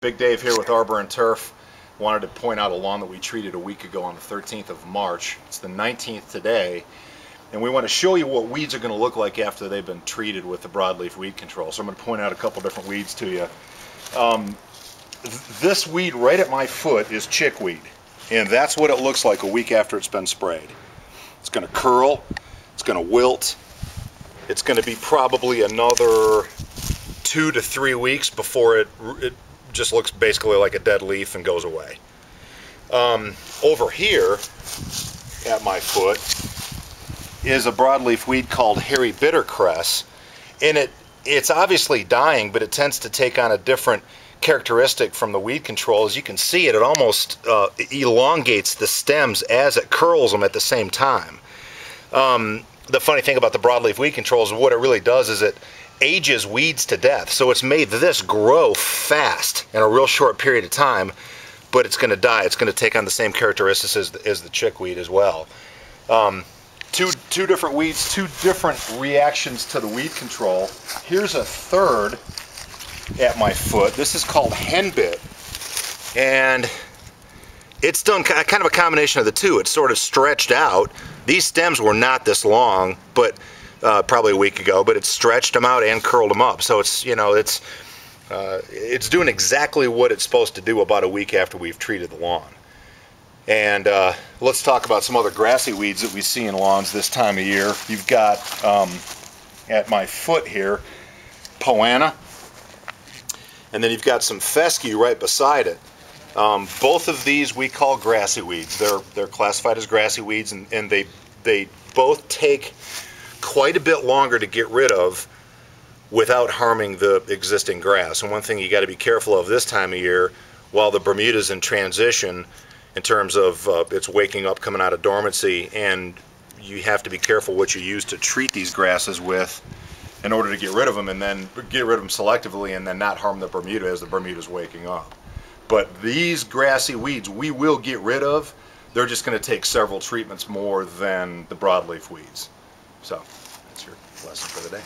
Big Dave here with Arbor & Turf. Wanted to point out a lawn that we treated a week ago on the 13th of March. It's the 19th today, and we want to show you what weeds are going to look like after they've been treated with the broadleaf weed control. So I'm going to point out a couple different weeds to you. This weed right at my foot is chickweed, and that's what it looks like a week after it's been sprayed. It's going to curl, it's going to wilt, it's going to be probably another 2 to 3 weeks before it just looks basically like a dead leaf and goes away. Over here at my foot is a broadleaf weed called hairy bittercress, and it's obviously dying, but it tends to take on a different characteristic from the weed control. As you can see, it almost elongates the stems as it curls them at the same time. The funny thing about the broadleaf weed control is what it really does is it ages weeds to death. So it's made this grow fast in a real short period of time, but it's going to die. It's going to take on the same characteristics as the chickweed as well. Two different weeds, two different reactions to the weed control. Here's a third at my foot. This is called henbit, and it's done kind of a combination of the two. It's sort of stretched out. These stems were not this long, but probably a week ago, but it's stretched them out and curled them up. So it's, you know, it's doing exactly what it's supposed to do about a week after we've treated the lawn. And let's talk about some other grassy weeds that we see in lawns this time of year. You've got at my foot here poana, and then you've got some fescue right beside it. Both of these we call grassy weeds. They're classified as grassy weeds, and they both take quite a bit longer to get rid of without harming the existing grass. And one thing you got to be careful of this time of year, while the Bermuda's in transition in terms of it's waking up, coming out of dormancy, and you have to be careful what you use to treat these grasses with in order to get rid of them, and then get rid of them selectively and then not harm the Bermuda as the Bermuda's waking up. But these grassy weeds we will get rid of. They're just going to take several treatments more than the broadleaf weeds. So that's your lesson for the day.